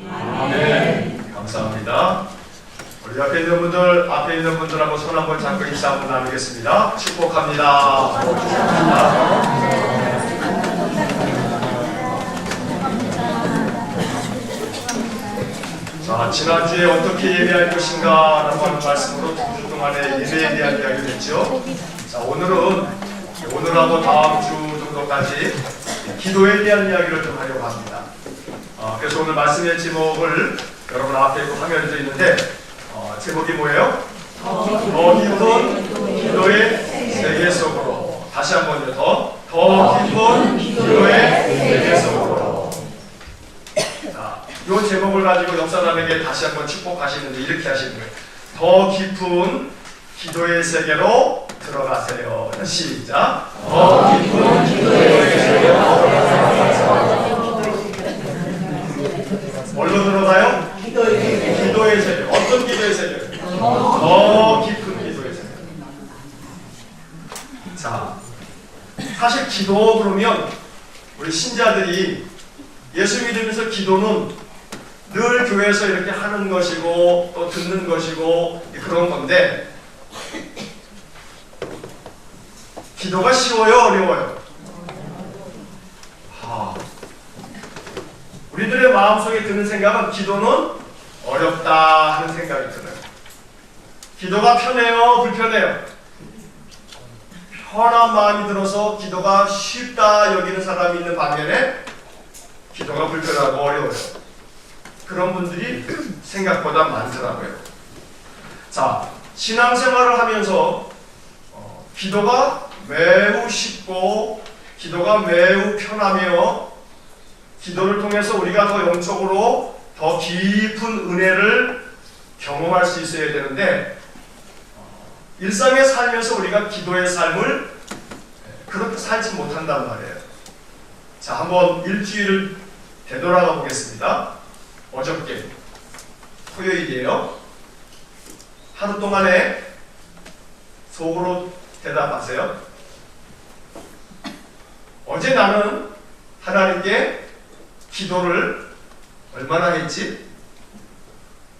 아멘. 감사합니다. 우리 앞에 있는 분들하고 손 한번 잡고 인사 한번 나누겠습니다. 축복합니다. 자, 지난주에 어떻게 예배할 것인가 라고 하는 말씀으로 2주 동안의 예배에 대한 이야기를 했죠. 자, 오늘하고 다음 주 정도까지 기도에 대한 이야기를 좀 하려고 합니다. 그래서 오늘 말씀의 제목을 여러분 앞에 화면에 있는데 제목이 뭐예요? 더 깊은 기도의 세계 속으로. 다시 한번요. 더 깊은 기도의 세계 속으로. 자, 이 제목을 가지고 옆 사람에게 다시 한번 축복하시는데 이렇게 하시는 거예요. 더 깊은 기도의 세계로 들어가세요. 시작. 더 깊은 기도의 세계로 들어가세요. 뭘로 들어가요? 기도의 세계. 어떤 기도의 세계? 더 깊은 기도의 세계. 자, 사실 기도 그러면 우리 신자들이 예수 믿으면서 기도는 늘 교회에서 이렇게 하는 것이고 또 듣는 것이고 그런 건데, 기도가 쉬워요? 어려워요? 우리들의 마음속에 드는 생각은 기도는 어렵다 하는 생각이 들어요. 기도가 편해요? 불편해요? 편한 마음이 들어서 기도가 쉽다 여기는 사람이 있는 반면에 기도가 불편하고 어려워요. 그런 분들이 생각보다 많더라고요. 자, 신앙생활을 하면서 기도가 매우 쉽고 기도가 매우 편하며 기도를 통해서 우리가 더 영적으로 더 깊은 은혜를 경험할 수 있어야 되는데, 일상에 살면서 우리가 기도의 삶을 그렇게 살지 못한단 말이에요. 자, 한번 일주일을 되돌아가 보겠습니다. 어저께 토요일이에요. 하루 동안에 속으로 대답하세요. 어제 나는 하나님께 기도를 얼마나 했지?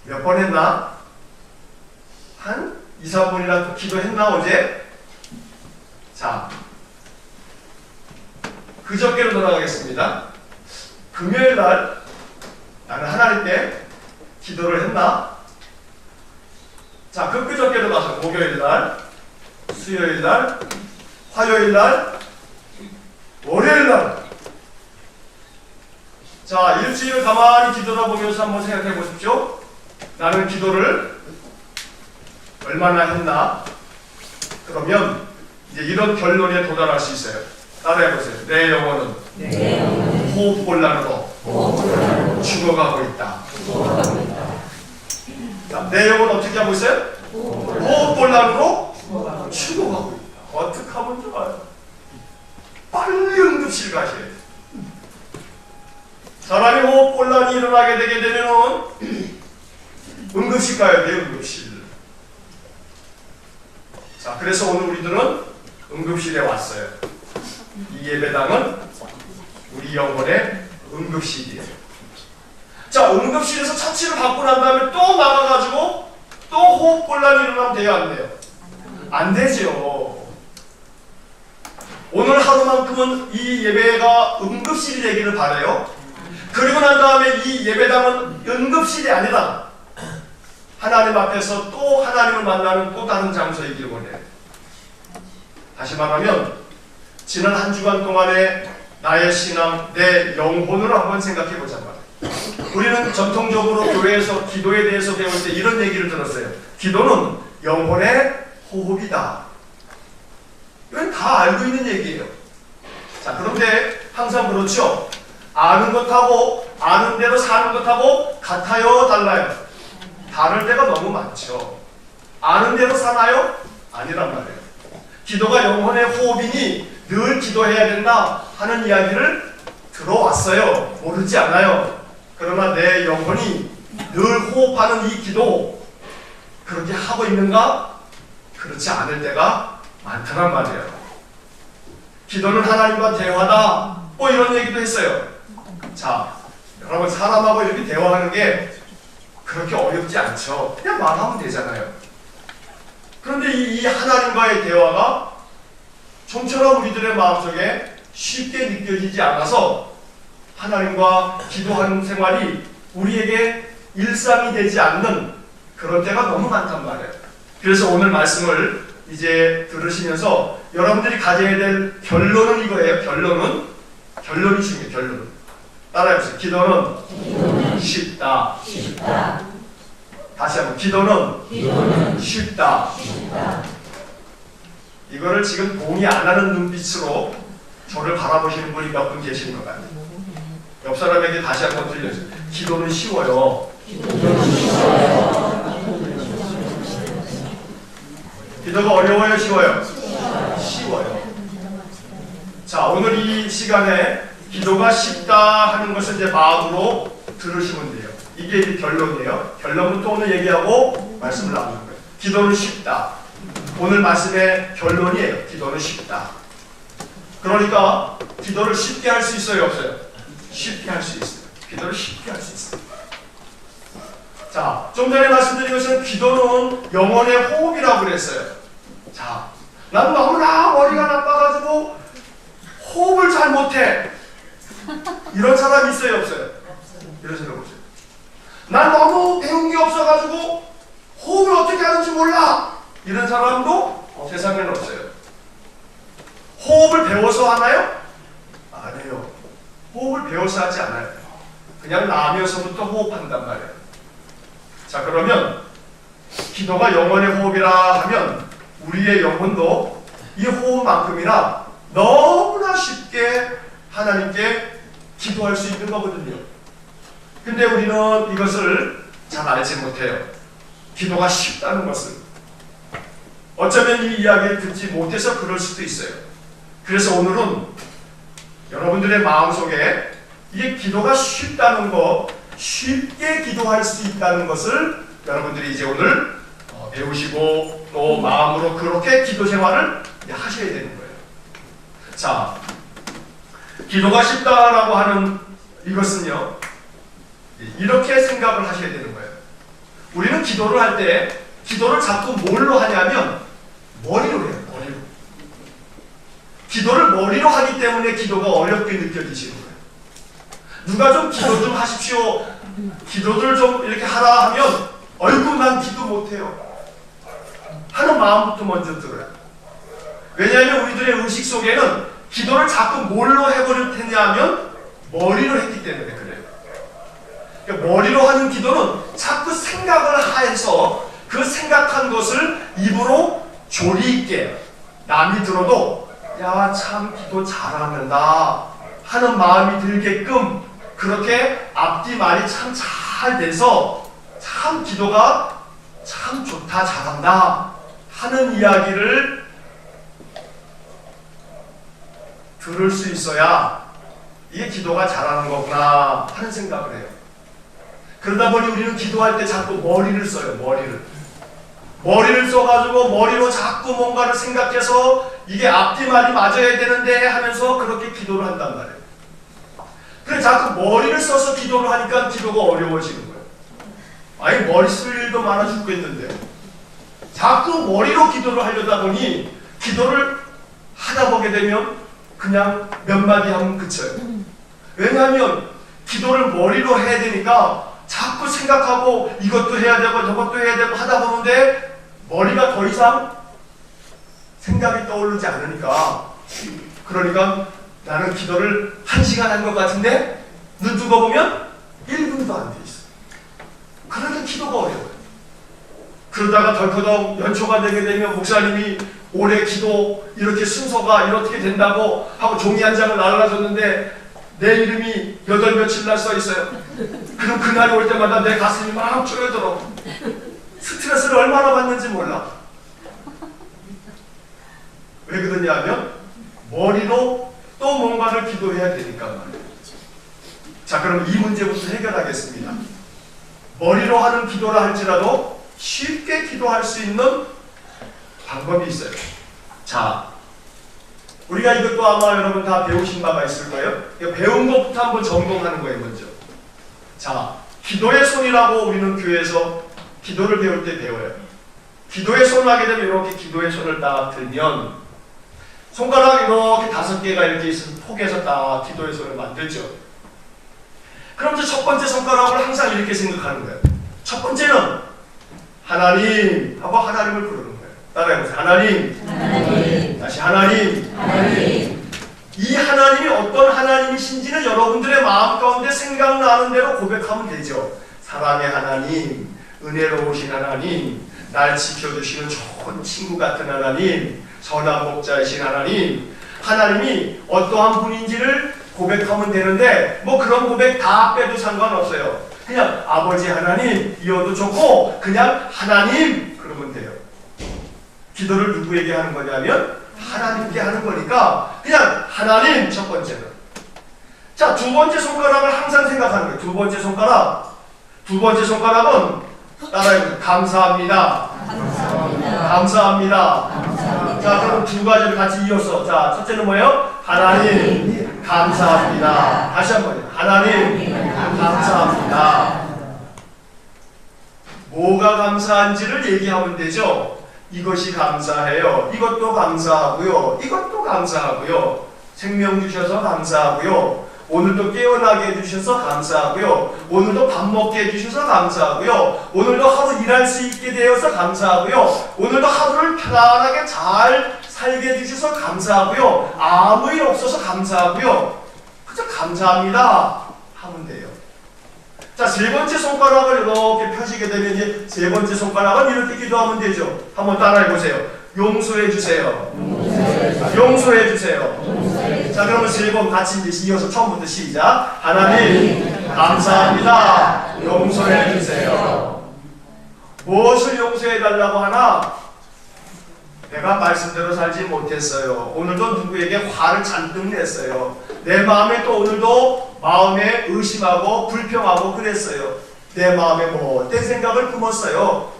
몇 번 했나? 한 2, 3분이나 기도했나 어제? 자, 그저께로 돌아가겠습니다. 금요일날 나는 하나님께 기도를 했나? 자, 그저께로 가서 목요일날, 수요일날, 화요일날, 월요일날. 자, 일주일을 가만히 뒤돌아보면서 한번 생각해 보십시오. 나는 기도를 얼마나 했나? 그러면 이제 이런 결론에 도달할 수 있어요. 따라해 보세요. 내 영혼은 호흡곤란으로 죽어가고 있다. 자, 내 영혼은 어떻게 하고 있어요? 호흡곤란으로 죽어가고 있다. 어떻게 하면 좋아요? 빨리 응급실 가셔야 돼요. 사람이 호흡곤란이 일어나게 되게 되면 응급실 가야 돼요. 응급실. 자, 그래서 오늘 우리들은 응급실에 왔어요. 이 예배당은 우리 영혼의 응급실이에요. 자, 응급실에서 처치를 받고 난 다음에 또 나가가지고 또 호흡곤란이 일어나면 돼요? 안 돼요? 안 되죠. 오늘 하루만큼은 이 예배가 응급실이 되기를 바라요. 그리고 난 다음에 이 예배당은 응급실이 아니라 하나님 앞에서 또 하나님을 만나는 또 다른 장소이기를 원해요. 다시 말하면 지난 한 주간 동안의 나의 신앙, 내 영혼으로 한번 생각해 보자고. 우리는 전통적으로 교회에서 기도에 대해서 배울 때 이런 얘기를 들었어요. 기도는 영혼의 호흡이다. 이건 다 알고 있는 얘기예요. 자, 그런데 항상 그렇죠. 아는 것하고 아는 대로 사는 것하고 같아요? 달라요? 다를 때가 너무 많죠. 아는 대로 사나요? 아니란 말이에요. 기도가 영혼의 호흡이니 늘 기도해야 된다 하는 이야기를 들어왔어요. 모르지 않아요. 그러나 내 영혼이 늘 호흡하는 이 기도 그렇게 하고 있는가? 그렇지 않을 때가 많다란 말이에요. 기도는 하나님과 대화다. 이런 얘기도 했어요. 자, 여러분, 사람하고 이렇게 대화하는 게 그렇게 어렵지 않죠. 그냥 말하면 되잖아요. 그런데 이 하나님과의 대화가 좀처럼 우리들의 마음속에 쉽게 느껴지지 않아서 하나님과 기도하는 생활이 우리에게 일상이 되지 않는 그런 때가 너무 많단 말이에요. 그래서 오늘 말씀을 이제 들으시면서 여러분들이 가져야 될 결론은 이거예요. 결론이 중요해요. 결론은. 따라해보세요. 기도는 쉽다. 다시 한번. 기도는 쉽다. 이거를 지금 동의 안 하는 눈빛으로 저를 바라보시는 분이 몇 분 계시는 것 같아요. 옆 사람에게 다시 한번 들려주세요. 기도는 쉬워요. 기도가 어려워요? 쉬워요? 쉬워요. 자, 오늘 이 시간에 기도가 쉽다 하는 것을 이제 마음으로 들으시면 돼요. 이게 이제 결론이에요. 결론부터 오늘 얘기하고 말씀을 나누는 거예요. 기도는 쉽다. 오늘 말씀의 결론이에요. 기도는 쉽다. 그러니까 기도를 쉽게 할 수 있어요? 없어요? 쉽게 할 수 있어요. 기도를 쉽게 할 수 있어요. 자, 좀 전에 말씀드린 것은 기도는 영혼의 호흡이라고 그랬어요. 자, 난 너무나 머리가 나빠가지고 호흡을 잘 못해. 이런 사람이 있어요? 없어요? 이런 사람 없어요. 난 너무 배운 게 없어가지고 호흡을 어떻게 하는지 몰라. 이런 사람도 세상에는 없어요. 호흡을 배워서 하나요? 아니에요. 호흡을 배워서 하지 않아요. 그냥 나면서부터 호흡한단 말이에요. 자, 그러면 기도가 영혼의 호흡이라 하면 우리의 영혼도 이 호흡만큼이나 너무나 쉽게 하나님께 기도할 수 있는 거거든요. 근데 우리는 이것을 잘 알지 못해요. 기도가 쉽다는 것을. 어쩌면 이 이야기를 듣지 못해서 그럴 수도 있어요. 그래서 오늘은 여러분들의 마음속에 이게 기도가 쉽다는 것, 쉽게 기도할 수 있다는 것을 여러분들이 이제 오늘 배우시고 또 마음으로 그렇게 기도 생활을 하셔야 되는 거예요. 자, 기도가 쉽다라고 하는 이것은요, 이렇게 생각을 하셔야 되는 거예요. 우리는 기도를 할 때 기도를 자꾸 뭘로 하냐면 머리로 해요. 머리로. 기도를 머리로 하기 때문에 기도가 어렵게 느껴지시는 거예요. 누가 좀 기도 좀 하십시오, 기도를 좀 이렇게 하라 하면 어이구 난 기도 못해요 하는 마음부터 먼저 들어요. 왜냐하면 우리들의 의식 속에는 기도를 자꾸 뭘로 해버릴 테냐 하면 머리로 했기 때문에 그래요. 그러니까 머리로 하는 기도는 자꾸 생각을 해서 그 생각한 것을 입으로 조리 있게 남이 들어도 야, 참 기도 잘한다 하는 마음이 들게끔 그렇게 앞뒤 말이 참 잘 돼서 참 기도가 참 좋다, 잘한다 하는 이야기를 들을 수 있어야 이게 기도가 잘하는 거구나 하는 생각을 해요. 그러다 보니 우리는 기도할 때 자꾸 머리를 써요. 머리를 써가지고 머리로 자꾸 뭔가를 생각해서 이게 앞뒤 말이 맞아야 되는데 하면서 그렇게 기도를 한단 말이에요. 그래 자꾸 머리를 써서 기도를 하니까 기도가 어려워지는 거예요. 아니 머리 쓸 일도 많아 죽겠는데 자꾸 머리로 기도를 하려다 보니 기도를 하다 보게 되면 그냥 몇 마디 하면 그쳐요. 왜냐하면 기도를 머리로 해야 되니까 자꾸 생각하고 이것도 해야 되고 저것도 해야 되고 하다 보는데 머리가 더 이상 생각이 떠오르지 않으니까, 그러니까 나는 기도를 1시간 한 것 같은데 눈 뜨고 보면 1분도 안 돼 있어. 그러니까 기도가 어려워요. 그러다가 덜커덕 연초가 되게 되면 목사님이 올해 기도 이렇게 순서가 이렇게 된다고 하고 종이 한 장을 날라줬는데 내 이름이 8며칠 날 써 있어요. 그럼 그날이 올 때마다 내 가슴이 막 쪼여들어. 스트레스를 얼마나 받는지 몰라. 왜 그러냐 하면 머리로 또 뭔가를 기도해야 되니까 말이에요. 자, 그럼 이 문제부터 해결하겠습니다. 머리로 하는 기도라 할지라도 쉽게 기도할 수 있는 방법이 있어요. 자, 우리가 이것도 아마 여러분 다 배우신 바가 있을 거예요. 배운 것부터 한번 점검하는 거예요. 먼저 자, 기도의 손이라고 우리는 교회에서 기도를 배울 때 배워요. 기도의 손을 하게 되면 이렇게 기도의 손을 딱 들면 손가락 이렇게 5개가 이렇게 있으면 폭에서 딱 기도의 손을 만들죠. 그럼 이제 첫 번째 손가락을 항상 이렇게 생각하는 거예요. 첫 번째는 하나님 하고 하나님을 부르는 거예요. 따라해보세요. 하나님. 다시 하나님. 이 하나님이 어떤 하나님이신지는 여러분들의 마음 가운데 생각나는 대로 고백하면 되죠. 사랑의 하나님, 은혜로우신 하나님, 날 지켜주시는 좋은 친구 같은 하나님, 선한 목자이신 하나님, 하나님이 어떠한 분인지를 고백하면 되는데 뭐 그런 고백 다 빼도 상관없어요. 그냥 아버지 하나님 이어도 좋고 그냥 하나님 그러면 돼요. 기도를 누구에게 하는 거냐면 하나님께 하는 거니까 그냥 하나님 첫 번째는. 자, 두 번째 손가락을 항상 생각하는 거예요. 두 번째 손가락은 따라해보세요. 감사합니다. 자, 그럼 두 가지를 같이 이어서. 자, 첫째는 뭐예요? 하나님 감사합니다. 다시 한번요. 하나님 감사합니다. 뭐가 감사한지를 얘기하면 되죠. 이것이 감사해요. 이것도 감사하고요. 이것도 감사하고요. 생명 주셔서 감사하고요. 오늘도 깨어나게 해주셔서 감사하고요. 오늘도 밥 먹게 해주셔서 감사하고요. 오늘도 하루 일할 수 있게 되어서 감사하고요. 오늘도 하루를 편안하게 잘 살게 해주셔서 감사하고요. 아무 일 없어서 감사하고요. 그저 감사합니다 하면 돼요. 자, 세 번째 손가락을 이렇게 펴시게 되면 이제 세 번째 손가락은 이렇게 기도하면 되죠. 한번 따라해 보세요. 용서해 주세요. 용서해 주세요. 자, 그러면 세 번 같이 이제 이어서 처음부터 시작. 하나님 감사합니다. 용서해 주세요. 무엇을 용서해 달라고 하나? 내가 말씀대로 살지 못했어요. 오늘도 누구에게 화를 잔뜩 냈어요. 내 마음에 또 오늘도 마음에 의심하고 불평하고 그랬어요. 내 마음에 못된 생각을 품었어요.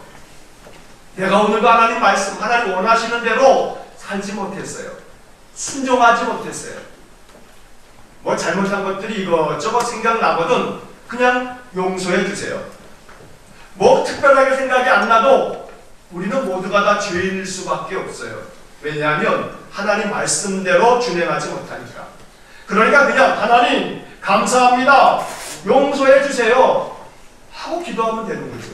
내가 오늘도 하나님 말씀, 하나님 원하시는 대로 살지 못했어요. 순종하지 못했어요. 뭐 잘못한 것들이 이것저것 생각나거든 그냥 용서해 주세요. 뭐 특별하게 생각이 안 나도 우리는 모두가 다 죄인일 수밖에 없어요. 왜냐하면 하나님 말씀대로 준행하지 못하니까. 그러니까 그냥 하나님 감사합니다. 용서해 주세요 하고 기도하면 되는 거죠.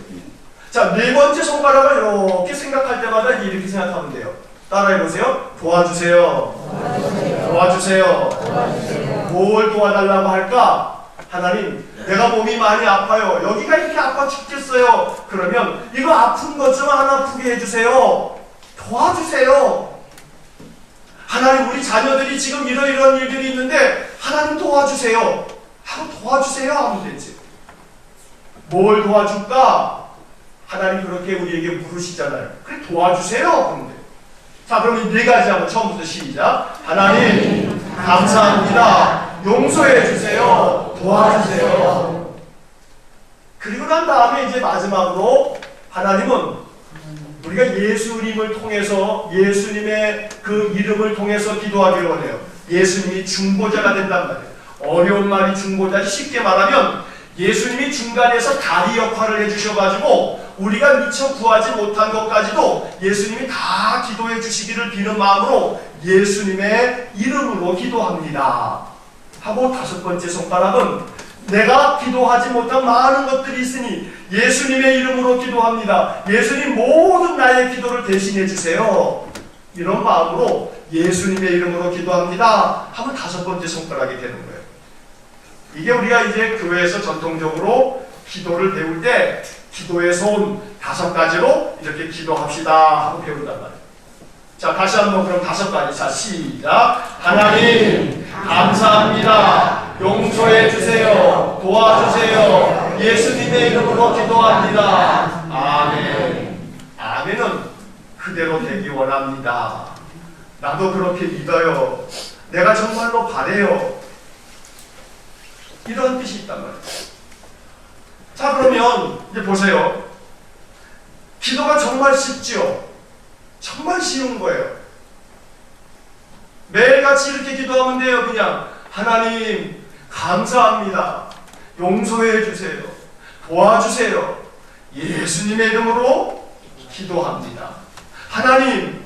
자, 네 번째 손가락을 이렇게 생각할 때마다 이렇게 생각하면 돼요. 따라해보세요. 도와주세요. 도와주세요. 뭘 도와달라고 할까? 하나님, 내가 몸이 많이 아파요. 여기가 이렇게 아파 죽겠어요. 그러면 이거 아픈 것 좀 안 아프게 해주세요. 도와주세요. 하나님, 우리 자녀들이 지금 이런 일들이 있는데 하나님 도와주세요 하고 도와주세요 하면 되지. 뭘 도와줄까? 하나님 그렇게 우리에게 물으시잖아요. 그래 도와주세요 하면 돼요. 자, 그럼 이 네 가지 한번 처음부터 시작. 하나님 감사합니다. 용서해 주세요. 도와주세요. 그리고 난 다음에 이제 마지막으로 하나님은 우리가 예수님을 통해서 예수님의 그 이름을 통해서 기도하기를 원해요. 예수님이 중보자가 된단 말이에요. 어려운 말이 중보자. 쉽게 말하면 예수님이 중간에서 다리 역할을 해주셔가지고 우리가 미처 구하지 못한 것까지도 예수님이 다 기도해 주시기를 비는 마음으로 예수님의 이름으로 기도합니다 하고 다섯 번째 손가락은 내가 기도하지 못한 많은 것들이 있으니 예수님의 이름으로 기도합니다. 예수님 모든 나의 기도를 대신해 주세요. 이런 마음으로 예수님의 이름으로 기도합니다 하면 다섯 번째 손가락이 되는 거예요. 이게 우리가 이제 교회에서 전통적으로 기도를 배울 때 기도의 손 다섯 가지로 이렇게 기도합시다 하고 배운단 말이에요. 자, 다시 한번 그럼 다섯 가지. 자, 시작. 하나님 감사합니다. 용서해 주세요. 도와주세요. 예수님의 이름으로 기도합니다. 아멘. 아멘은 그대로 되기 원합니다. 나도 그렇게 믿어요. 내가 정말로 바래요. 이런 뜻이 있단 말이에요. 자, 그러면 이제 보세요. 기도가 정말 쉽죠? 정말 쉬운 거예요. 매일같이 이렇게 기도하면 돼요. 그냥 하나님 감사합니다. 용서해 주세요. 도와주세요. 예수님의 이름으로 기도합니다. 하나님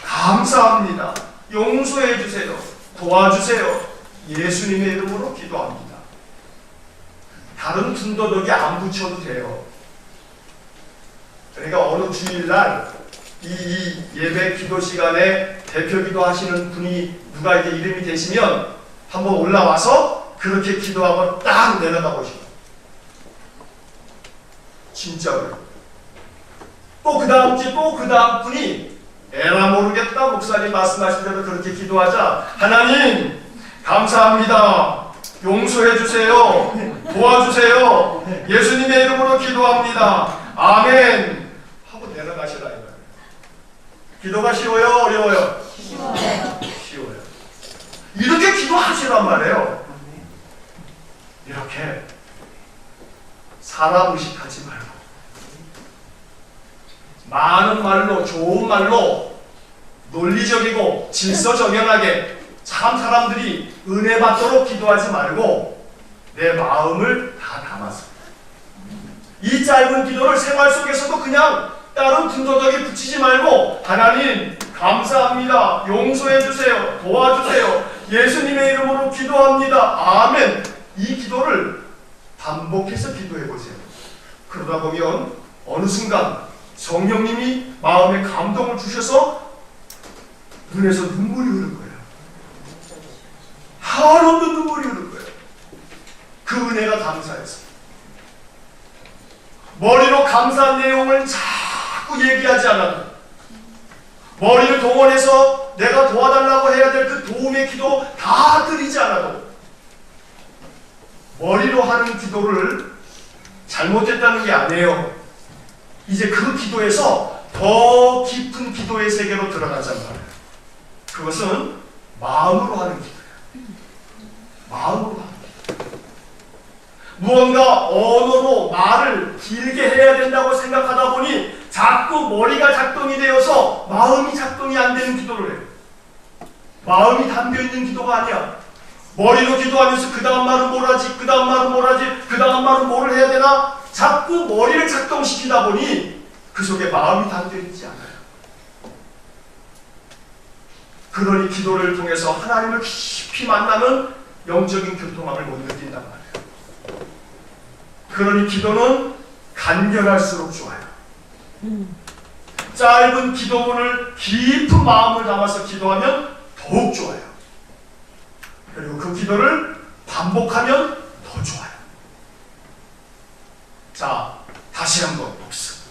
감사합니다. 용서해 주세요. 도와주세요. 예수님의 이름으로 기도합니다. 다른 군더더기 안 붙여도 돼요. 그러니까 어느 주일날 이 예배 기도 시간에 대표 기도하시는 분이 누가 이제 이름이 되시면 한번 올라와서 그렇게 기도하고 딱 내려가 보시고, 진짜로요. 또 그 다음 주에 또 그 다음 분이 에라 모르겠다 목사님 말씀하신 대로 그렇게 기도하자, 하나님 감사합니다. 용서해 주세요. 도와주세요. 예수님의 이름으로 기도합니다. 아멘 하고 내려가시라 이 말이에요. 기도가 쉬워요? 어려워요? 쉬워요. 이렇게 기도하시란 말이에요. 이렇게 사람 의식하지 말고 많은 말로, 좋은 말로 논리적이고 질서정연하게 참 사람들이 은혜 받도록 기도하지 말고 내 마음을 다 담아서 이 짧은 기도를 생활 속에서도 그냥 다른 군더더기 붙이지 말고 하나님 감사합니다. 용서해 주세요. 도와주세요. 예수님의 이름으로 기도합니다. 아멘. 이 기도를 반복해서 기도해 보세요. 그러다 보면 어느 순간 성령님이 마음에 감동을 주셔서 눈에서 눈물이 흐를 거예요. 한없는 눈물이 흐를 거예요. 그 은혜가 감사해서. 머리로 감사한 내용을 자꾸 얘기하지 않아도, 머리를 동원해서 내가 도와달라고 해야 될 그 도움의 기도 다 드리지 않아도 머리로 하는 기도를 잘못했다는 게 아니에요. 이제 그 기도에서 더 깊은 기도의 세계로 들어가자는 말이에요. 그것은 마음으로 하는 기도예요. 마음으로 하는 기도. 무언가 언어로 말을 길게 해야 된다고 생각하다 보니 자꾸 머리가 작동이 되어서 마음이 작동이 안 되는 기도를 해요. 마음이 담겨있는 기도가 아니야. 머리로 기도하면서 그 다음 말은 뭘 하지, 그 다음 말은 뭘 하지, 그 다음 말은 뭐를 해야 되나, 자꾸 머리를 작동시키다 보니 그 속에 마음이 담겨있지 않아요. 그러니 기도를 통해서 하나님을 깊이 만나는 영적인 교통함을 못 느낀단 말이에요. 그러니 기도는 간결할수록 좋아요. 짧은 기도문을 깊은 마음을 담아서 기도하면 더욱 좋아요. 그리고 그 기도를 반복하면 더 좋아요. 자, 다시 한번 복습.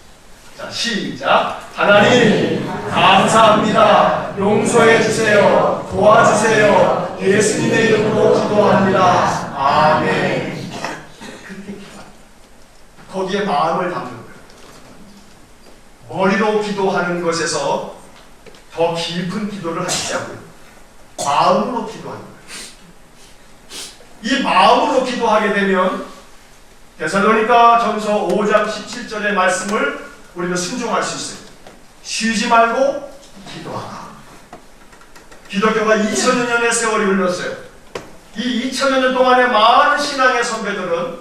자, 시작. 하나님 감사합니다. 용서해 주세요. 도와주세요. 예수님의 이름으로 기도합니다. 아멘. 그렇게 기도합니다. 거기에 마음을 담는 거예요. 머리로 기도하는 것에서 더 깊은 기도를 하시자고요. 마음으로 기도하는 거예요. 이 마음으로 기도하게 되면 데살로니가 전서 5장 17절의 말씀을 우리가 순종할 수 있어요. 쉬지 말고 기도하라. 기독교가 2000여 년의 세월이 흘렀어요. 이 2000여 년 동안의 많은 신앙의 선배들은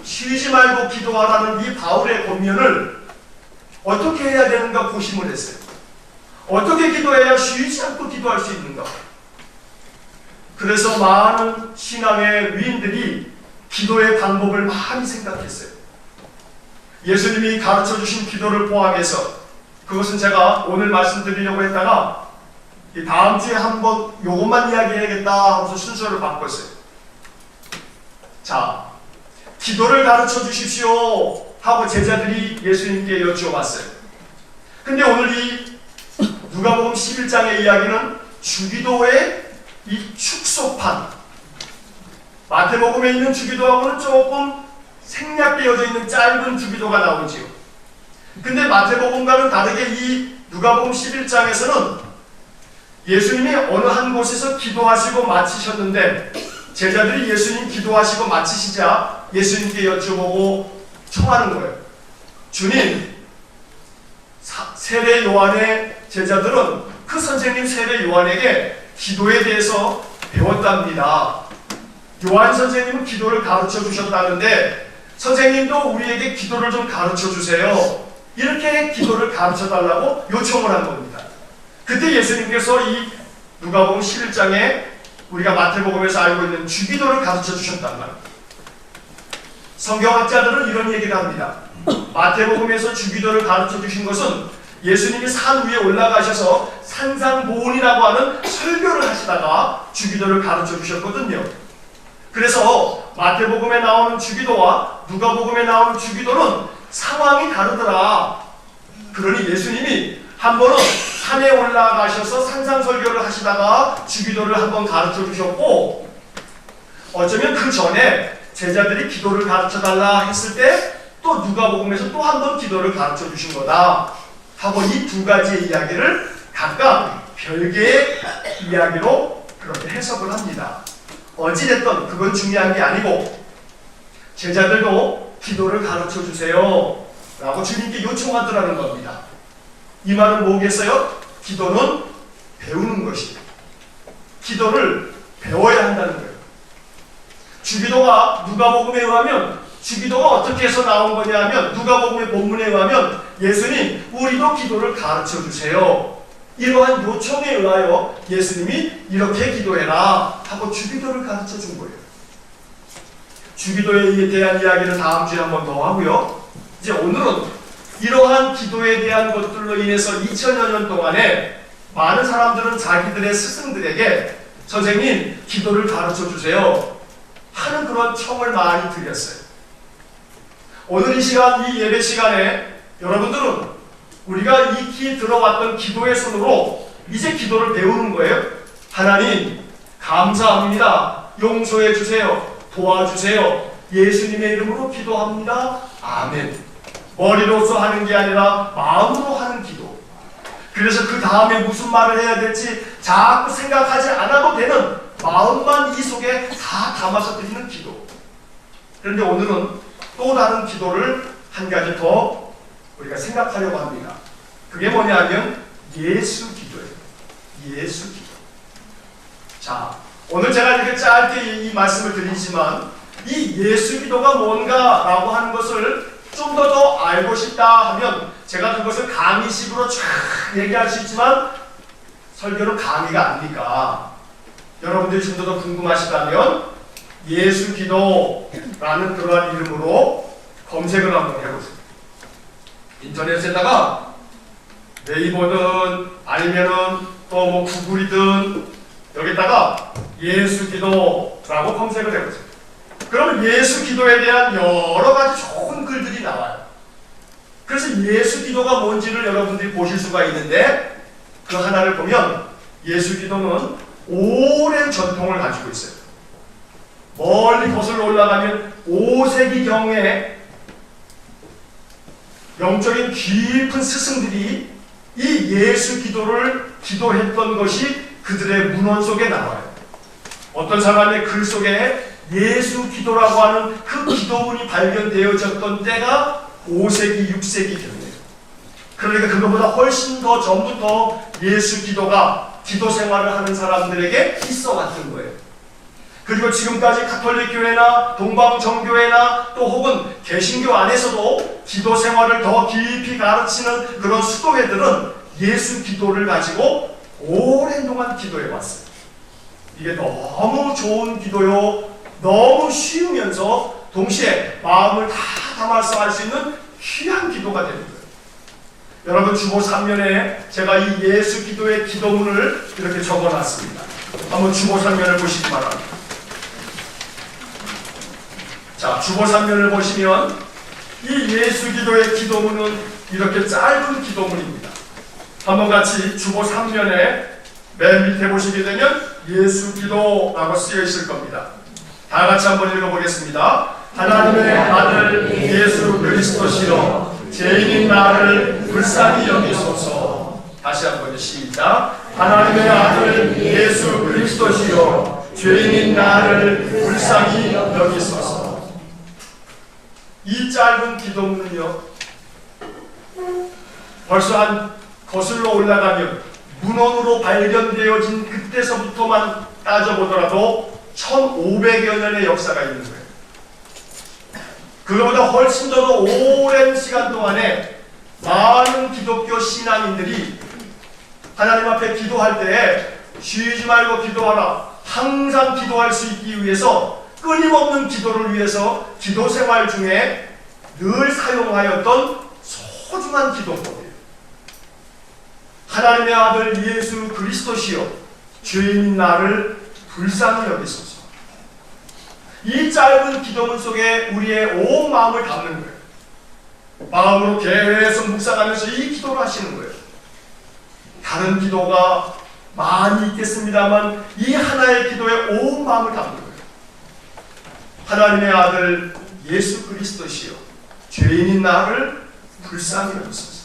쉬지 말고 기도하라는 이 바울의 권면을 어떻게 해야 되는가 고심을 했어요. 어떻게 기도해야 쉬지 않고 기도할 수 있는가. 그래서 많은 신앙의 위인들이 기도의 방법을 많이 생각했어요. 예수님이 가르쳐 주신 기도를 포함해서, 그것은 제가 오늘 말씀드리려고 했다가 다음 주에 한번 요것만 이야기해야겠다 하면서 순서를 바꿨어요. 자, 기도를 가르쳐 주십시오 하고 제자들이 예수님께 여쭈어봤어요. 근데 오늘 이 누가복음 11장의 이야기는 주기도의 이 축소판, 마태복음에 있는 주기도하고는 조금 생략되어져 있는 짧은 주기도가 나오지요. 근데 마태복음과는 다르게 이 누가복음 11장에서는 예수님이 어느 한 곳에서 기도하시고 마치셨는데, 제자들이 예수님 기도하시고 마치시자 예수님께 여쭤보고 청하는 거예요. 주님, 세례 요한의 제자들은 그 선생님 세례 요한에게 기도에 대해서 배웠답니다. 요한 선생님은 기도를 가르쳐 주셨다는데 선생님도 우리에게 기도를 좀 가르쳐 주세요. 이렇게 기도를 가르쳐 달라고 요청을 한 겁니다. 그때 예수님께서 이 누가복음 11장에 우리가 마태복음에서 알고 있는 주기도를 가르쳐 주셨단 말입니다. 성경학자들은 이런 얘기를 합니다. 마태복음에서 주기도를 가르쳐 주신 것은 예수님이 산 위에 올라가셔서 산상보훈이라고 하는 설교를 하시다가 주기도를 가르쳐 주셨거든요. 그래서 마태복음에 나오는 주기도와 누가복음에 나오는 주기도는 상황이 다르더라. 그러니 예수님이 한 번은 산에 올라가셔서 산상설교를 하시다가 주기도를 한번 가르쳐 주셨고, 어쩌면 그 전에 제자들이 기도를 가르쳐 달라 했을 때 또 누가복음에서 또 한 번 기도를 가르쳐 주신 거다 하고 이 두 가지의 이야기를 각각 별개의 이야기로 그렇게 해석을 합니다. 어찌됐든 그건 중요한 게 아니고 제자들도 기도를 가르쳐 주세요 라고 주님께 요청하더라는 겁니다. 이 말은 뭐겠어요? 기도는 배우는 것이에요. 기도를 배워야 한다는 거예요. 주기도가 누가복음에 의하면 주기도가 어떻게 해서 나온 거냐 하면 누가복음의 본문에 의하면 예수님 우리도 기도를 가르쳐 주세요. 이러한 요청에 의하여 예수님이 이렇게 기도해라 하고 주기도를 가르쳐 준 거예요. 주기도에 대한 이야기는 다음 주에 한 번 더 하고요. 이제 오늘은 이러한 기도에 대한 것들로 인해서 2000여 년 동안에 많은 사람들은 자기들의 스승들에게 선생님 기도를 가르쳐 주세요 하는 그런 청을 많이 드렸어요. 오늘 이 시간, 이 예배 시간에 여러분들은 우리가 익히 들어왔던 기도의 손으로 이제 기도를 배우는 거예요. 하나님 감사합니다. 용서해 주세요. 도와주세요. 예수님의 이름으로 기도합니다. 아멘. 머리로서 하는 게 아니라 마음으로 하는 기도. 그래서 그 다음에 무슨 말을 해야 될지 자꾸 생각하지 않아도 되는 마음만 이 속에 다 담아서 드리는 기도. 그런데 오늘은 또 다른 기도를 한 가지 더 우리가 생각하려고 합니다. 그게 뭐냐면 예수 기도예요. 예수 기도. 자, 오늘 제가 이렇게 짧게 이 말씀을 드리지만 이 예수 기도가 뭔가라고 하는 것을 좀 더 알고 싶다 하면 제가 그것을 강의식으로 쫙 얘기할 수 있지만 설교는 강의가 아니니까 여러분들이 좀 더 궁금하시다면 예수 기도라는 그러한 이름으로 검색을 한번 해보세요. 인터넷에다가 네이버든 아니면은 또 뭐 구글이든 여기다가 예수 기도라고 검색을 해보세요. 그러면 예수 기도에 대한 여러 가지 좋은 글들이 나와요. 그래서 예수 기도가 뭔지를 여러분들이 보실 수가 있는데 그 하나를 보면 예수 기도는 오랜 전통을 가지고 있어요. 멀리 거슬러 올라가면 5세기경에 영적인 깊은 스승들이 이 예수 기도를 기도했던 것이 그들의 문헌 속에 나와요. 어떤 사람의 글 속에 예수 기도라고 하는 그 기도문이 발견되어졌던 때가 5세기, 6세기경이에요. 그러니까 그것보다 훨씬 더 전부터 예수 기도가 기도 생활을 하는 사람들에게 있어 왔던 거예요. 그리고 지금까지 가톨릭 교회나 동방정교회나 또 혹은 개신교 안에서도 기도 생활을 더 깊이 가르치는 그런 수도회들은 예수 기도를 가지고 오랜 동안 기도해 왔어요. 이게 너무 좋은 기도요, 너무 쉬우면서 동시에 마음을 다 담아서 할 수 있는 귀한 기도가 되는 거예요. 여러분 주보 3면에 제가 이 예수 기도의 기도문을 이렇게 적어놨습니다. 한번 주보 3면을 보시기 바랍니다. 자, 주보 3면을 보시면 이 예수 기도의 기도문은 이렇게 짧은 기도문입니다. 한번 같이 주보 3면에 맨 밑에 보시게 되면 예수 기도라고 쓰여 있을 겁니다. 다 같이 한번 읽어보겠습니다. 하나님의 아들 예수 그리스도시여 죄인인 나를 불쌍히 여기소서. 다시 한번 시작. 하나님의 아들 예수 그리스도시여 죄인인 나를 불쌍히 여기소서. 이 짧은 기도문은요, 벌써 한 거슬러 올라가면 문헌으로 발견되어진 그때서부터만 따져보더라도 1500여 년의 역사가 있는 거예요. 그거보다 훨씬 더 오랜 시간 동안에 많은 기독교 신앙인들이 하나님 앞에 기도할 때 쉬지 말고 기도하라, 항상 기도할 수 있기 위해서 끊임없는 기도를 위해서 기도 생활 중에 늘 사용하였던 소중한 기도법이에요. 하나님의 아들 예수 그리스도시여 죄인인 나를 불쌍히 여기소서. 이 짧은 기도문 속에 우리의 온 마음을 담는 거예요. 마음으로 계속 묵상하면서 이 기도를 하시는 거예요. 다른 기도가 많이 있겠습니다만 이 하나의 기도에 온 마음을 담는 거예요. 하나님의 아들 예수 그리스도시여 죄인인 나를 불쌍히 여기소서.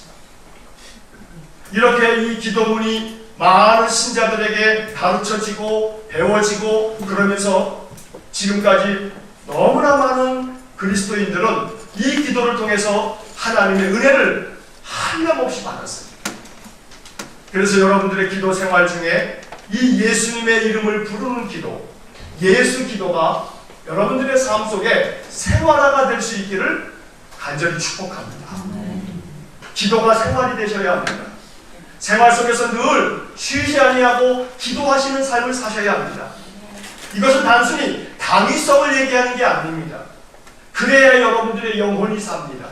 이렇게 이 기도문이 많은 신자들에게 가르쳐지고 배워지고 그러면서 지금까지 너무나 많은 그리스도인들은 이 기도를 통해서 하나님의 은혜를 한량없이 받았어요. 그래서 여러분들의 기도 생활 중에 이 예수님의 이름을 부르는 기도, 예수 기도가 여러분들의 삶 속에 생활화가 될 수 있기를 간절히 축복합니다. 기도가 생활이 되셔야 합니다. 생활 속에서 늘 쉬지 아니하고 기도하시는 삶을 사셔야 합니다. 이것은 단순히 당위성을 얘기하는 게 아닙니다. 그래야 여러분들의 영혼이 삽니다.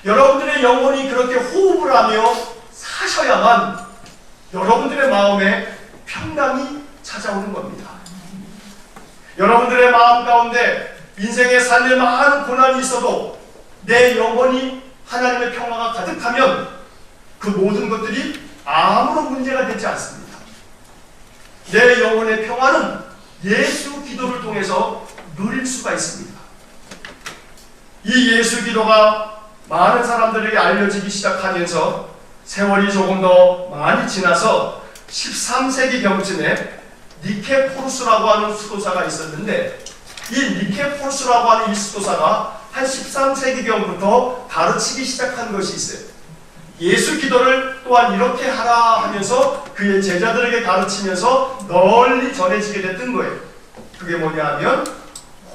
여러분들의 영혼이 그렇게 호흡을 하며 사셔야만 여러분들의 마음에 평강이 찾아오는 겁니다. 여러분들의 마음 가운데 인생의 삶에 많은 고난이 있어도 내 영혼이 하나님의 평화가 가득하면 그 모든 것들이 아무런 문제가 되지 않습니다. 내 영혼의 평화는 예수 기도를 통해서 누릴 수가 있습니다. 이 예수 기도가 많은 사람들에게 알려지기 시작하면서 세월이 조금 더 많이 지나서 13세기경쯤에 니케포루스라고 하는 수도사가 있었는데 이 니케포루스라고 하는 이 수도사가 한 13세기경부터 가르치기 시작한 것이 있어요. 예수 기도를 또한 이렇게 하라 하면서 그의 제자들에게 가르치면서 널리 전해지게 됐던 거예요. 그게 뭐냐 하면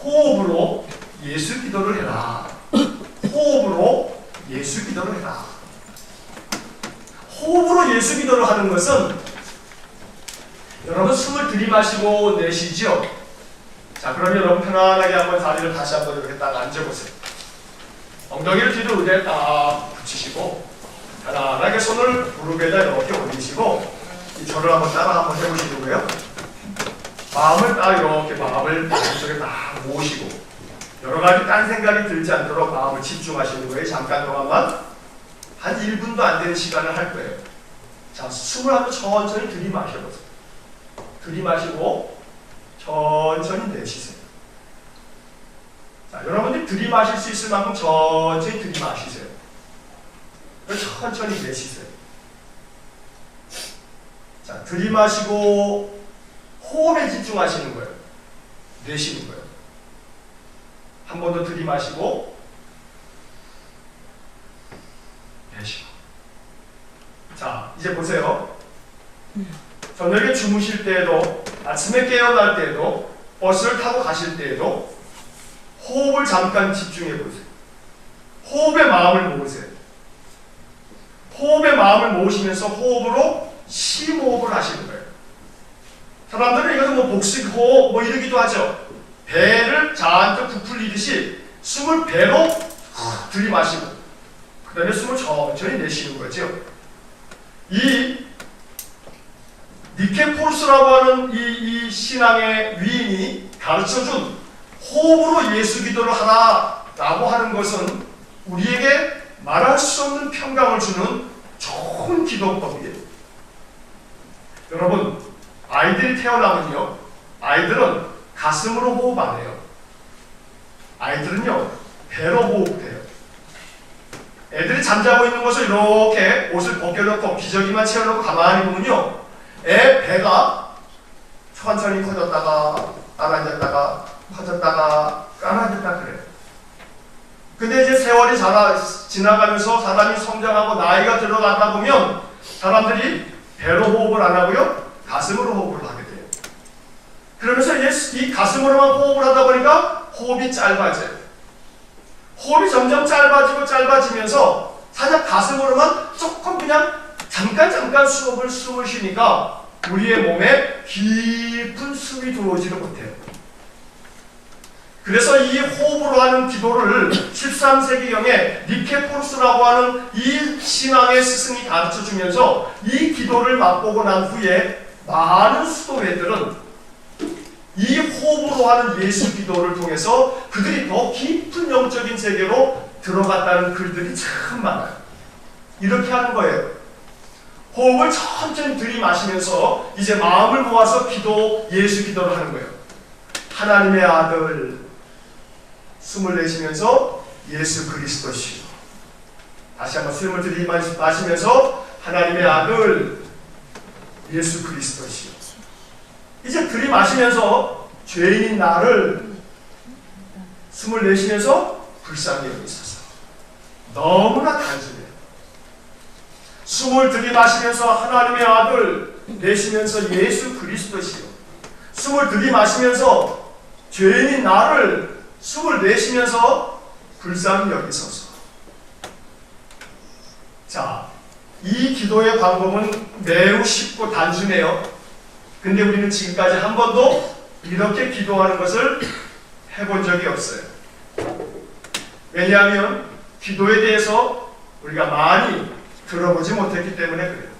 호흡으로 예수 기도를 해라. 호흡으로 예수 기도를 해라. 호흡으로 예수 기도를 하는 것은 여러분 숨을 들이마시고 내쉬죠. 자, 그러면 여러분 편안하게 한번 다리를 다시 한번 이렇게 딱 앉아보세요. 엉덩이를 뒤로 의자에 딱 붙이시고 편안하게 손을 무릎에다 이렇게 올리시고 이 저를 한번 따라 한번 해보시고요. 마음을 딱 이렇게 마음을 양쪽에 딱 모으시고 여러 가지 딴 생각이 들지 않도록 마음을 집중하시는 거예요. 잠깐 동안만 한 1분도 안 되는 시간을 할 거예요. 자, 숨을 한번 천천히 들이마셔보세요. 들이마시고 천천히 내쉬세요. 자, 여러분들이 들이마실 수 있을 만큼 천천히 들이마시세요. 천천히 내쉬세요. 자, 들이마시고 호흡에 집중하시는 거예요. 내쉬는 거예요. 한 번 더 들이마시고 내쉬고. 자, 이제 보세요. 저녁에 주무실 때에도 아침에 깨어날 때에도 버스를 타고 가실 때에도 호흡을 잠깐 집중해 보세요. 호흡에 마음을 모으세요. 호흡에 마음을 모으시면서 호흡으로 심호흡을 하시는 거예요. 사람들은 이것은 뭐 복식호흡 뭐 이러기도 하죠. 배를 잔뜩 부풀리듯이 숨을 배로 들이마시고 그 다음에 숨을 천천히 내쉬는 거죠. 이 니케포루스라고 하는 이 신앙의 위인이 가르쳐준 호흡으로 예수 기도를 하라라고 하는 것은 우리에게 말할 수 없는 평강을 주는 좋은 기도법이에요. 여러분, 아이들이 태어나면요, 아이들은 가슴으로 호흡 안 해요. 아이들은요, 배로 호흡해요. 애들이 잠자고 있는 것을 이렇게 옷을 벗겨놓고 기저귀만 채워놓고 가만히 보면요, 애 배가 천천히 커졌다가 깔아졌다가 커졌다가 깔아졌다 그래요. 근데 이제 세월이 지나가면서 사람이 성장하고 나이가 들어가다 보면 사람들이 배로 호흡을 안 하고요, 가슴으로 호흡을 하게 돼요. 그러면서 이제 이 가슴으로만 호흡을 하다 보니까 호흡이 짧아져요. 호흡이 점점 짧아지면서 살짝 가슴으로만 조금 그냥 잠깐 숨을 쉬니까 우리의 몸에 깊은 숨이 들어오지를 못해요. 그래서 이 호흡으로 하는 기도를 13세기경에 니케포루스라고 하는 이 신앙의 스승이 가르쳐주면서 이 기도를 맛보고 난 후에 많은 수도회들은 이 호흡으로 하는 예수 기도를 통해서 그들이 더 깊은 영적인 세계로 들어갔다는 글들이 참 많아요. 이렇게 하는 거예요. 호흡을 천천히 들이마시면서 이제 마음을 모아서 예수 기도를 하는 거예요. 하나님의 아들, 숨을 내쉬면서 예수 그리스도시요. 다시 한번 숨을 들이마시면서 하나님의 아들, 예수 그리스도시요. 이제 들이마시면서 죄인인 나를, 숨을 내쉬면서 불쌍히 여기소서. 너무나 단순해요. 숨을 들이마시면서 하나님의 아들, 내쉬면서 예수 그리스도시요. 숨을 들이마시면서 죄인인 나를, 숨을 내쉬면서 불쌍히 여기소서. 자, 이 기도의 방법은 매우 쉽고 단순해요. 근데 우리는 지금까지 한 번도 이렇게 기도하는 것을 해본 적이 없어요. 왜냐하면 기도에 대해서 우리가 많이 들어보지 못했기 때문에 그래요.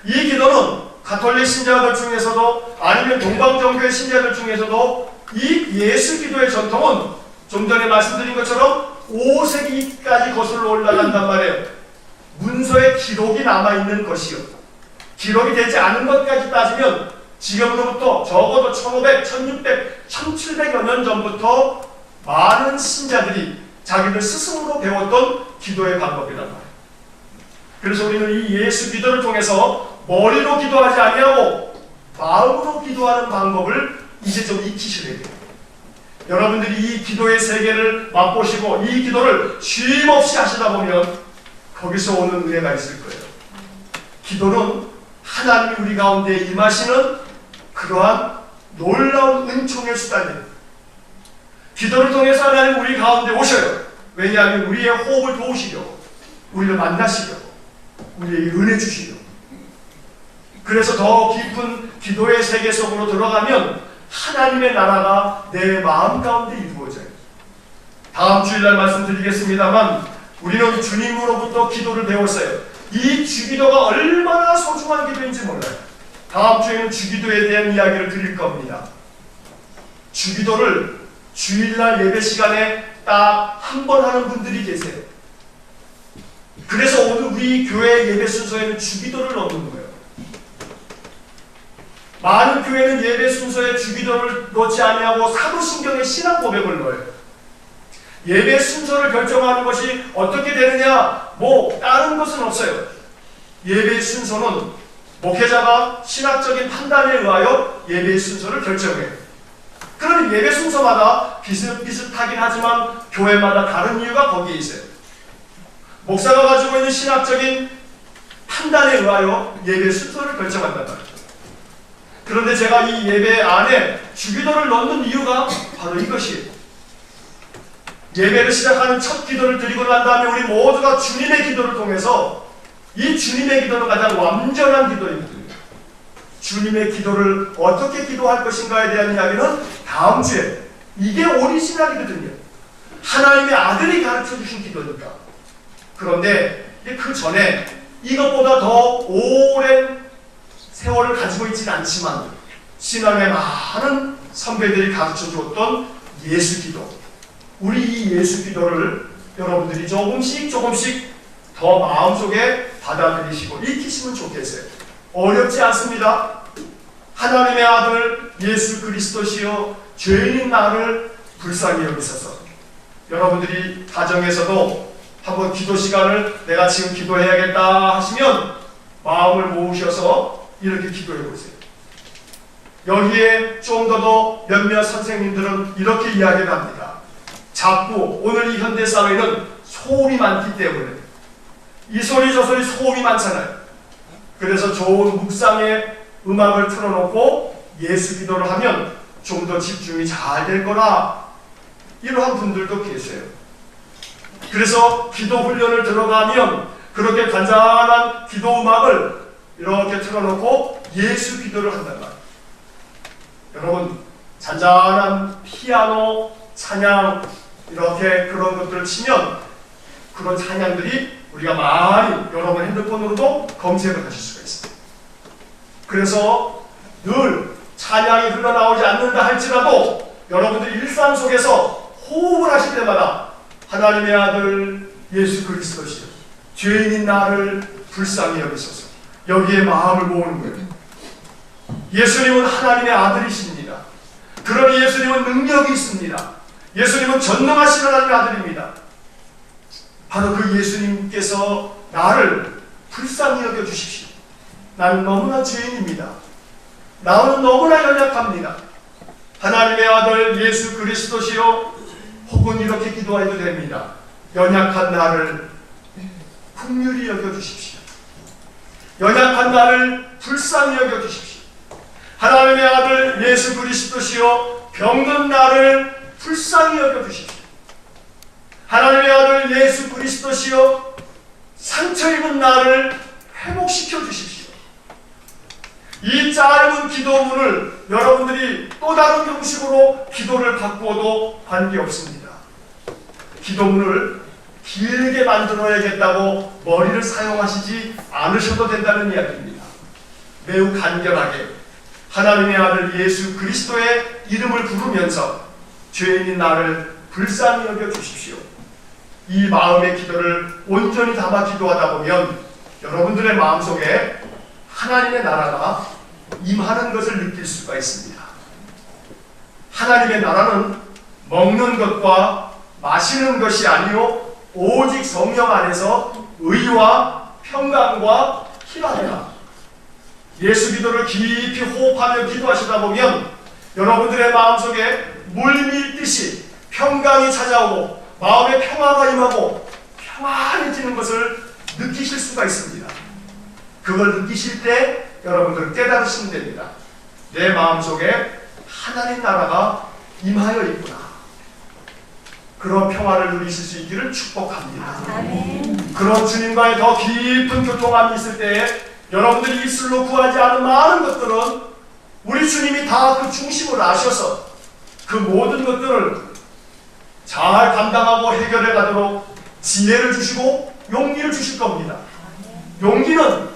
이 기도는 가톨릭 신자들 중에서도 아니면 동방정교회 신자들 중에서도 이 예수 기도의 전통은 좀 전에 말씀드린 것처럼 5세기까지 거슬러 올라간단 말이에요. 문서에 기록이 남아있는 것이요. 기록이 되지 않은 것까지 따지면 지금으로부터 적어도 1500, 1600, 1700여 년 전부터 많은 신자들이 자기들 스스로 배웠던 기도의 방법이란 말이에요. 그래서 우리는 이 예수 기도를 통해서 머리로 기도하지 아니하고 마음으로 기도하는 방법을 이제 좀 익히셔야 돼요. 여러분들이 이 기도의 세계를 맛보시고 이 기도를 쉼없이 하시다 보면 거기서 오는 은혜가 있을 거예요. 기도는 하나님이 우리 가운데 임하시는 그러한 놀라운 은총의 수단이에요. 기도를 통해서 하나님 우리 가운데 오셔요. 왜냐하면 우리의 호흡을 도우시려고, 우리를 만나시려고, 우리에게 은혜 주시려고. 그래서 더 깊은 기도의 세계 속으로 들어가면 하나님의 나라가 내 마음 가운데 이루어져요. 다음 주일날 말씀드리겠습니다만 우리는 주님으로부터 기도를 배웠어요. 이 주기도가 얼마나 소중한 기도인지 몰라요. 다음 주에는 주기도에 대한 이야기를 드릴 겁니다. 주기도를 주일날 예배 시간에 딱 한 번 하는 분들이 계세요. 그래서 오늘 우리 교회 예배 순서에는 주기도를 넣는 거예요. 많은 교회는 예배 순서에 주기도를 넣지 아니하고 사도신경의 신앙 고백을 넣어요. 예배 순서를 결정하는 것이 어떻게 되느냐, 다른 것은 없어요. 예배 순서는 목회자가 신학적인 판단에 의하여 예배 순서를 결정해요. 그러니 예배 순서마다 비슷하긴 하지만 교회마다 다른 이유가 거기에 있어요. 목사가 가지고 있는 신학적인 판단에 의하여 예배 순서를 결정한단 말이에요. 그런데 제가 이 예배 안에 주기도를 넣는 이유가 바로 이것이에요. 예배를 시작하는 첫 기도를 드리고 난 다음에 우리 모두가 주님의 기도를 통해서 이 주님의 기도는 가장 완전한 기도입니다. 주님의 기도를 어떻게 기도할 것인가에 대한 이야기는 다음 주에, 이게 오리지널이거든요. 하나님의 아들이 가르쳐 주신 기도니까. 그런데 그 전에 이것보다 더 오랜 세월을 가지고 있지는 않지만 신앙의 많은 선배들이 가르쳐 주었던 예수 기도, 우리 이 예수 기도를 여러분들이 조금씩 더 마음속에 받아들이시고 익히시면 좋겠어요. 어렵지 않습니다. 하나님의 아들 예수 그리스도시여 죄인인 나를 불쌍히 여기소서. 여러분들이 가정에서도 한번 기도 시간을 내가 지금 기도해야겠다 하시면 마음을 모으셔서 이렇게 기도해 보세요. 여기에 좀 더 몇몇 선생님들은 이렇게 이야기를 합니다. 자꾸 오늘 이 현대 사회는 소음이 많기 때문에 이 소리 저 소리 소음이 많잖아요. 그래서 좋은 묵상의 음악을 틀어놓고 예수 기도를 하면 좀 더 집중이 잘 될 거라, 이러한 분들도 계세요. 그래서 기도 훈련을 들어가면 그렇게 잔잔한 기도 음악을 이렇게 틀어놓고 예수 기도를 한단 말이에요. 여러분, 잔잔한 피아노 찬양 이렇게 그런 것들을 치면 그런 찬양들이 우리가 많이 여러분 핸드폰으로도 검색을 하실 수가 있습니다. 그래서 늘 찬양이 흘러나오지 않는다 할지라도 여러분들 일상 속에서 호흡을 하실 때마다 하나님의 아들 예수 그리스도시여 죄인인 나를 불쌍히 여기소서, 여기에 마음을 모으는 거예요. 예수님은 하나님의 아들이십니다. 그러니 예수님은 능력이 있습니다. 예수님은 전능하신 하나님의 아들입니다. 바로 그 예수님께서 나를 불쌍히 여겨주십시오. 나는 너무나 죄인입니다. 나는 너무나 연약합니다. 하나님의 아들 예수 그리스도시여, 혹은 이렇게 기도해도 됩니다. 연약한 나를 긍휼히 여겨주십시오. 연약한 나를 불쌍히 여겨주십시오. 하나님의 아들 예수 그리스도시여, 병든 나를 불쌍히 여겨주십시오. 하나님의 아들 예수 그리스도시여, 상처 입은 나를 회복시켜 주십시오. 이 짧은 기도문을 여러분들이 또 다른 형식으로 기도를 바꾸어도 관계없습니다. 기도문을 길게 만들어야겠다고 머리를 사용하시지 않으셔도 된다는 이야기입니다. 매우 간결하게 하나님의 아들 예수 그리스도의 이름을 부르면서 죄인인 나를 불쌍히 여겨 주십시오. 이 마음의 기도를 온전히 담아 기도하다 보면 여러분들의 마음속에 하나님의 나라가 임하는 것을 느낄 수가 있습니다. 하나님의 나라는 먹는 것과 마시는 것이 아니요 오직 성령 안에서 의와 평강과 희락이라. 예수 기도를 깊이 호흡하며 기도하시다 보면 여러분들의 마음속에 물밀듯이 평강이 찾아오고 마음의 평화가 임하고 평안해지는 것을 느끼실 수가 있습니다. 그걸 느끼실 때 여러분들은 깨달으시면 됩니다. 내 마음속에 하나님 나라가 임하여 있구나. 그런 평화를 누리실 수 있기를 축복합니다. 아멘. 그런 주님과의 더 깊은 교통함이 있을 때에 여러분들이 입술로 구하지 않은 많은 것들은 우리 주님이 다 그 중심을 아셔서 그 모든 것들을 잘 감당하고 해결해 가도록 지혜를 주시고 용기를 주실 겁니다. 용기는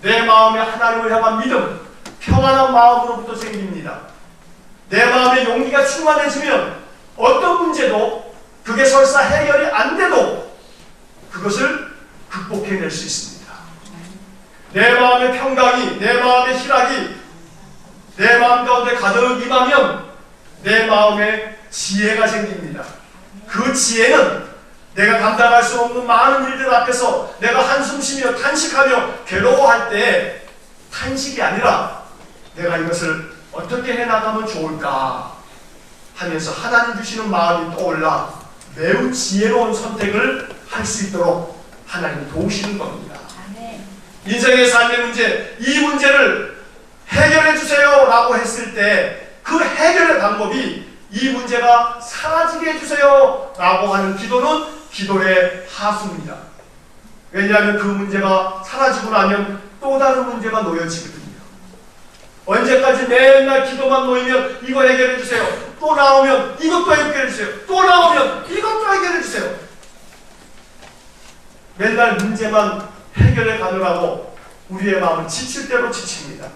내 마음에 하나님을 향한 믿음, 평안한 마음으로부터 생깁니다. 내 마음에 용기가 충만해지면 어떤 문제도 그게 설사 해결이 안 돼도 그것을 극복해낼 수 있습니다. 내 마음의 평강이, 내 마음의 희락이 내 마음 가운데 가득 임하면 내 마음에 지혜가 생깁니다. 그 지혜는 내가 감당할 수 없는 많은 일들 앞에서 내가 한숨 쉬며 탄식하며 괴로워할 때 탄식이 아니라 내가 이것을 어떻게 해나가면 좋을까 하면서 하나님 주시는 마음이 떠올라 매우 지혜로운 선택을 할 수 있도록 하나님이 도우시는 겁니다. 인생의 삶의 문제, 이 문제를 해결해 주세요 라고 했을 때 그 해결의 방법이 이 문제가 사라지게 해주세요 라고 하는 기도는 기도의 하수입니다. 왜냐하면 그 문제가 사라지고 나면 또 다른 문제가 놓여지거든요. 언제까지 맨날 기도만 놓이면 이거 해결해 주세요, 또 나오면 이것도 해결해 주세요, 또 나오면 이것도 해결해 주세요. 맨날 문제만 해결해 가느라고 우리의 마음은 지칠 대로 지칩니다.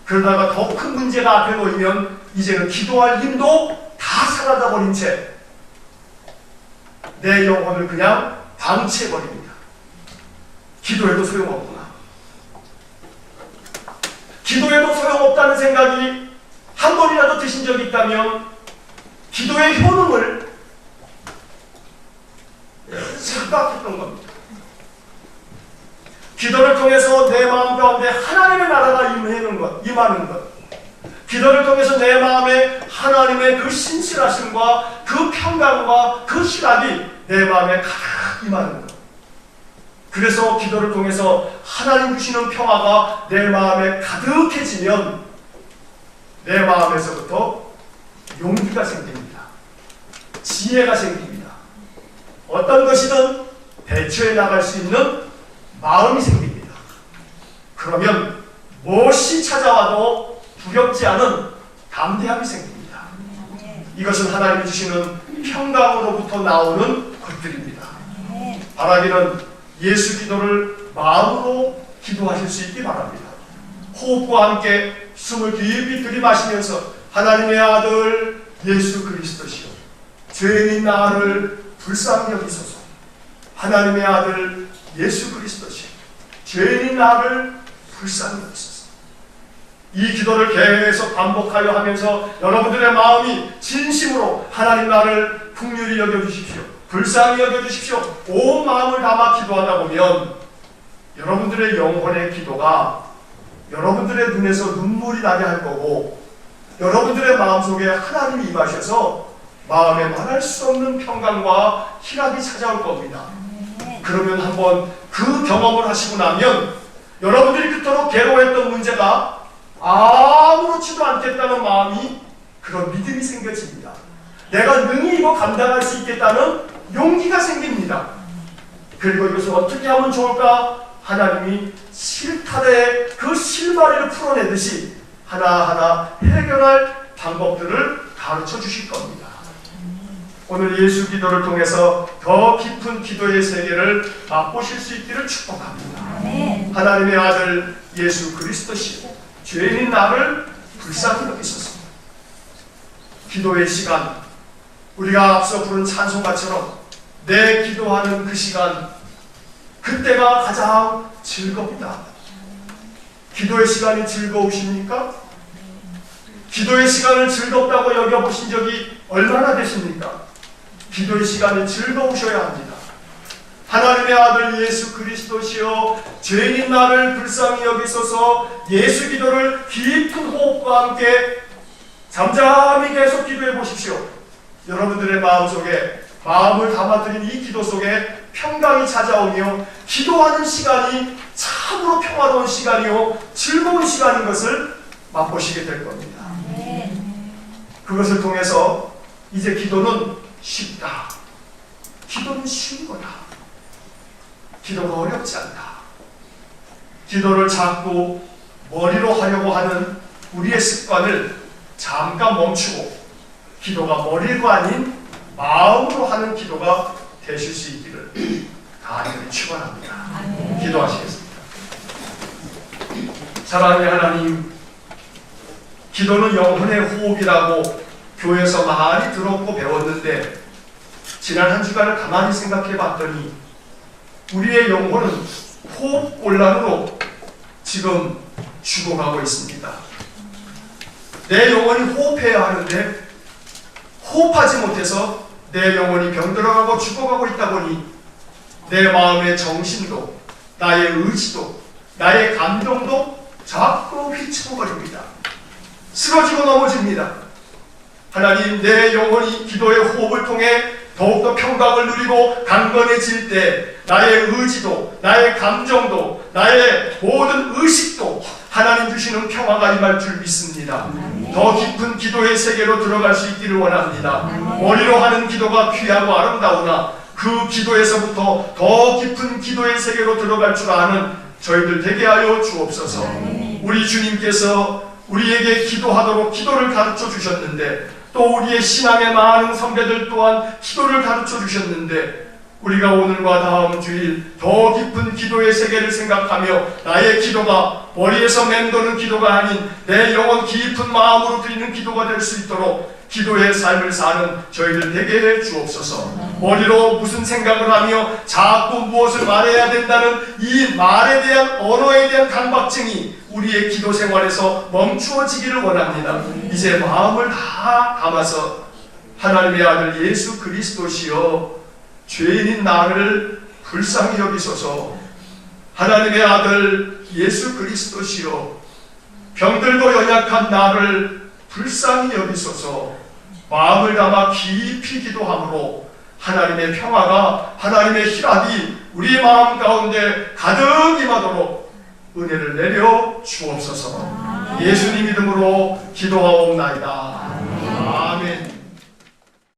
그러다가 더 큰 문제가 앞에 놓이면 이제는 기도할 힘도 다 사라져버린 채 내 영혼을 그냥 방치해버립니다. 기도해도 소용없구나. 기도해도 소용없다는 생각이 한 번이라도 드신 적이 있다면 기도의 효능을 착각했던 겁니다. 기도를 통해서 내 마음 가운데 하나님의 나라가 임하는 것, 기도를 통해서 내 마음에 하나님의 그 신실하심과 그 평강과 그 희락이 내 마음에 가득 임하는 것. 그래서 기도를 통해서 하나님 주시는 평화가 내 마음에 가득해지면 내 마음에서부터 용기가 생깁니다. 지혜가 생깁니다. 어떤 것이든 대처해 나갈 수 있는 마음이 생깁니다. 그러면 무엇이 찾아와도 두렵지 않은 담대함이 생깁니다. 이것은 하나님이 주시는 평강으로부터 나오는 것들입니다. 바라기는 예수 기도를 마음으로 기도하실 수 있기 바랍니다. 호흡과 함께 숨을 깊이 들이마시면서 하나님의 아들 예수 그리스도시여, 죄인인 나를 불쌍히 여기소서. 하나님의 아들 예수 그리스도시여, 죄인인 나를 불쌍히 여기소서. 이 기도를 계속 반복하여 하면서 여러분들의 마음이 진심으로 하나님 나를 긍휼히 여겨주십시오, 불쌍히 여겨주십시오, 온 마음을 담아 기도하다 보면 여러분들의 영혼의 기도가 여러분들의 눈에서 눈물이 나게 할 거고, 여러분들의 마음속에 하나님이 임하셔서 마음에 말할 수 없는 평강과 희락이 찾아올 겁니다. 그러면 한번 그 경험을 하시고 나면 여러분들이 그토록 괴로워했던 문제가 아무렇지도 않겠다는 마음이, 그런 믿음이 생겨집니다. 내가 능히 이거 감당할 수 있겠다는 용기가 생깁니다. 그리고 이것을 어떻게 하면 좋을까? 하나님이 실타래의 그 실마리를 풀어내듯이 하나하나 해결할 방법들을 가르쳐 주실 겁니다. 오늘 예수 기도를 통해서 더 깊은 기도의 세계를 맛보실 수 있기를 축복합니다. 하나님의 아들 예수 그리스도시여, 죄인인 나를 불쌍히 여기소서. 기도의 시간, 우리가 앞서 부른 찬송가처럼 내 기도하는 그 시간, 그때가 가장 즐겁다. 기도의 시간이 즐거우십니까? 기도의 시간을 즐겁다고 여겨보신 적이 얼마나 되십니까? 기도의 시간이 즐거우셔야 합니다. 하나님의 아들 예수 그리스도시여, 죄인인 나를 불쌍히 여기소서. 예수 기도를 깊은 호흡과 함께 잠잠히 계속 기도해 보십시오. 여러분들의 마음속에, 마음을 담아드린 이 기도 속에 평강이 찾아오며 기도하는 시간이 참으로 평화로운 시간이요 즐거운 시간인 것을 맛보시게 될 겁니다. 그것을 통해서 이제 기도는 쉽다, 기도는 쉬운 거다, 기도가 어렵지 않다, 기도를 자꾸 머리로 하려고 하는 우리의 습관을 잠깐 멈추고 기도가 머리가 아닌 마음으로 하는 기도가 되실 수 있기를 간절히 축원합니다. 기도하시겠습니다. 사랑하는 하나님, 기도는 영혼의 호흡이라고 교회에서 많이 들었고 배웠는데, 지난 한 주간을 가만히 생각해 봤더니 우리의 영혼은 호흡곤란으로 지금 죽어가고 있습니다. 내 영혼이 호흡해야 하는데 호흡하지 못해서 내 영혼이 병들어가고 죽어가고 있다 보니 내 마음의 정신도, 나의 의지도, 나의 감동도 자꾸 휘청거립니다. 쓰러지고 넘어집니다. 하나님, 내 영혼이 기도의 호흡을 통해 더욱더 평강을 누리고 강건해질 때 나의 의지도, 나의 감정도, 나의 모든 의식도 하나님 주시는 평화가 임할 줄 믿습니다. 더 깊은 기도의 세계로 들어갈 수 있기를 원합니다. 머리로 하는 기도가 귀하고 아름다우나 그 기도에서부터 더 깊은 기도의 세계로 들어갈 줄 아는 저희들 되게 하여 주옵소서. 우리 주님께서 우리에게 기도하도록 기도를 가르쳐 주셨는데, 또 우리의 신앙의 많은 선배들 또한 기도를 가르쳐 주셨는데, 우리가 오늘과 다음 주일 더 깊은 기도의 세계를 생각하며 나의 기도가 머리에서 맴도는 기도가 아닌 내 영혼 깊은 마음으로 드리는 기도가 될 수 있도록 기도의 삶을 사는 저희들 되게 해 주옵소서. 머리로 무슨 생각을 하며 자꾸 무엇을 말해야 된다는 이 말에 대한, 언어에 대한 강박증이 우리의 기도 생활에서 멈추어지기를 원합니다. 이제 마음을 다 담아서 하나님의 아들 예수 그리스도시여, 죄인인 나를 불쌍히 여기소서. 하나님의 아들 예수 그리스도시여, 병들고 연약한 나를 불쌍히 여기소서. 마음을 담아 깊이 기도함으로 하나님의 평화가, 하나님의 희락이 우리 마음 가운데 가득 임하도록 은혜를 내려 주옵소서. 예수님 이름으로 기도하옵나이다.